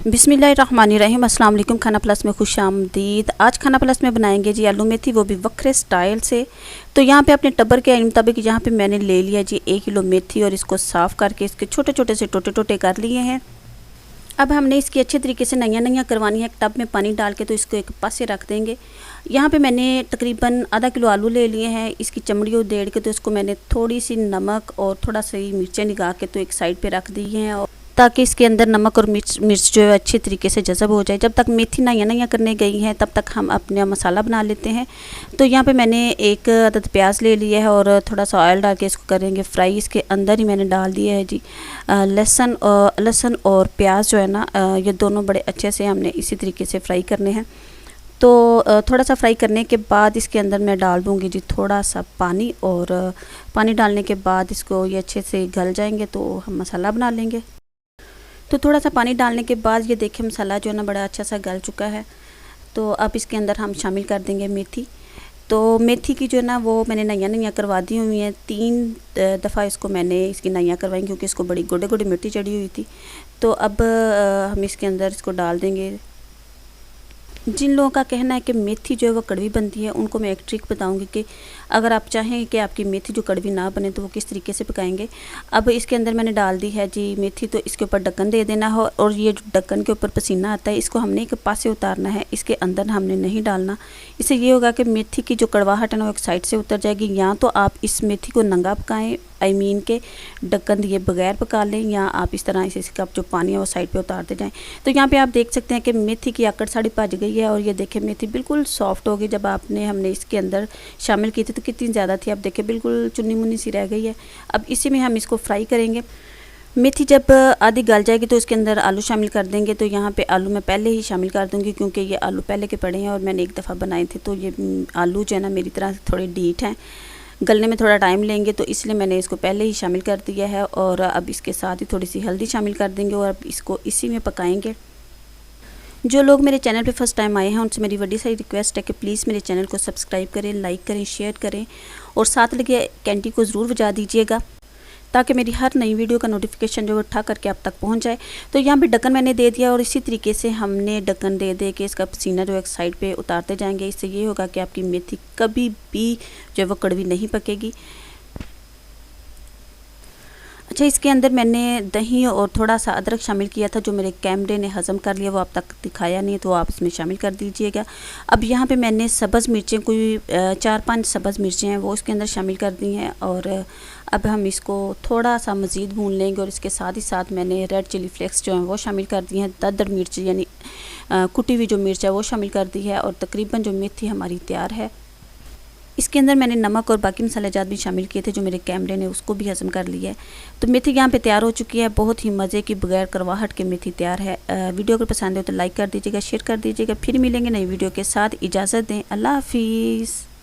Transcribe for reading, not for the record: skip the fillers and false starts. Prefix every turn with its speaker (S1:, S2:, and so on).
S1: बिस्मिल्लाहिर्रहमानिर्रहीम। अस्सलाम वालेकुम। खाना प्लस में खुश आमदीद। आज खाना प्लस में बनाएंगे जी आलू मेथी, वो भी वक्रे स्टाइल से। तो यहाँ पे अपने टब्बर के मुताबिक यहाँ पे मैंने ले लिया जी 1 किलो मेथी और इसको साफ़ करके इसके छोटे छोटे से टोटे टोटे कर लिए हैं। अब हमने इसकी अच्छे तरीके से नैया करवानी है। एक टब में पानी डाल के तो इसको एक पास से रख देंगे। यहाँ पे मैंने तकरीबन आधा किलो आलू ले लिए हैं। इसकी चमड़ी उधेड़ के तो इसको मैंने थोड़ी सी नमक और थोड़ा सी मिर्चें निकाल के तो एक साइड पे रख दी हैं, और ताकि इसके अंदर नमक और मिर्च जो है अच्छी तरीके से जज़ब हो जाए। जब तक मेथी नैया करने गई है तब तक हम अपना मसाला बना लेते हैं। तो यहाँ पे मैंने एक अदद प्याज ले लिया है और थोड़ा सा ऑयल डाल के इसको करेंगे फ्राई। इसके अंदर ही मैंने डाल दिया है जी लहसुन और प्याज जो है ना, ये दोनों बड़े अच्छे से हमने इसी तरीके से फ्राई करने हैं। तो थोड़ा सा फ्राई करने के बाद इसके अंदर मैं डाल दूँगी जी थोड़ा सा पानी, और पानी डालने के बाद इसको ये अच्छे से गल जाएंगे तो हम मसाला बना लेंगे। तो थोड़ा सा पानी डालने के बाद ये देखिए मसाला जो है ना बड़ा अच्छा सा गल चुका है। तो अब इसके अंदर हम शामिल कर देंगे मेथी। तो मेथी की जो है ना वो मैंने नैया करवा दी हुई है। 3 दफ़ा इसको मैंने इसकी नैया करवाई क्योंकि इसको बड़ी गोडे गोडे मिट्टी चढ़ी हुई थी। तो अब हम इसके अंदर इसको डाल देंगे। जिन लोगों का कहना है कि मेथी जो है वो कड़वी बनती है, उनको मैं एक ट्रिक बताऊंगी कि अगर आप चाहें कि आपकी मेथी जो कड़वी ना बने तो वो किस तरीके से पकाएंगे। अब इसके अंदर मैंने डाल दी है जी मेथी, तो इसके ऊपर ढक्कन दे देना हो, और ये जो ढक्कन के ऊपर पसीना आता है इसको हमने एक पास से उतारना है, इसके अंदर हमने नहीं डालना। इससे ये होगा कि मेथी की जो कड़वाहट है ना वो एक साइड से उतर जाएगी। या तो आप इस मेथी को नंगा पकाएँ, के ढक्कन दिए बगैर पका लें, या आप इस तरह से इसका जो पानी है वो साइड पे उतारते जाएं। तो यहाँ पे आप देख सकते हैं कि मेथी की आकड़ साड़ी भज गई है, और ये देखें मेथी बिल्कुल सॉफ्ट हो गई। जब हमने इसके अंदर शामिल की थी तो कितनी ज़्यादा थी, अब देखें बिल्कुल चुन्नी मुन्नी सी रह गई है। अब इसी में हम इसको फ्राई करेंगे। मेथी जब आधी गल जाएगी तो इसके अंदर आलू शामिल कर देंगे। तो यहाँ पे आलू मैं पहले ही शामिल कर दूँगी क्योंकि ये आलू पहले के पड़े हैं और मैंने एक दफ़ा बनाए थे। तो ये आलू जो है ना मेरी तरह थोड़े ढीठ हैं, गलने में थोड़ा टाइम लेंगे, तो इसलिए मैंने इसको पहले ही शामिल कर दिया है। और अब इसके साथ ही थोड़ी सी हल्दी शामिल कर देंगे और अब इसको इसी में पकाएंगे। जो लोग मेरे चैनल पे फर्स्ट टाइम आए हैं उनसे मेरी बड़ी सारी रिक्वेस्ट है कि प्लीज़ मेरे चैनल को सब्सक्राइब करें, लाइक करें, शेयर करें, और साथ लगे घंटी को ज़रूर बजा दीजिएगा ताकि मेरी हर नई वीडियो का नोटिफिकेशन जो उठा करके आप तक पहुंच जाए। तो यहाँ पे ढक्कन मैंने दे दिया, और इसी तरीके से हमने ढक्कन दे के इसका पसीना जो एक साइड पे उतारते जाएंगे। इससे ये होगा कि आपकी मेथी कभी भी जो है वो कड़वी नहीं पकेगी। अच्छा, इसके अंदर मैंने दही और थोड़ा सा अदरक शामिल किया था जो मेरे कैमरे ने हज़म कर लिया, वो आप तक दिखाया नहीं, तो आप इसमें शामिल कर दीजिएगा। अब यहाँ पे मैंने सब्ज़ मिर्चें कोई 4-5 सब्ज़ मिर्चें हैं वो इसके अंदर शामिल कर दी हैं, और अब हम इसको थोड़ा सा मज़ीद भून लेंगे। और इसके साथ ही साथ मैंने रेड चिली फ्लेक्स जो हैं वो शामिल कर दी हैं। दरदर मिर्च यानी कुटी हुई जो मिर्च है वो शामिल कर दी है, और तकरीबन जो मेथी हमारी तैयार है। इसके अंदर मैंने नमक और बाकी मसाले जात भी शामिल किए थे जो मेरे कैमरे ने उसको भी हज़म कर लिया है। तो मेथी यहाँ पे तैयार हो चुकी है। बहुत ही मज़े की बगैर करवाहट के मेथी तैयार है। वीडियो अगर पसंद हो तो लाइक कर दीजिएगा, शेयर कर दीजिएगा। फिर मिलेंगे नई वीडियो के साथ। इजाज़त दें, अल्लाह हाफिज़।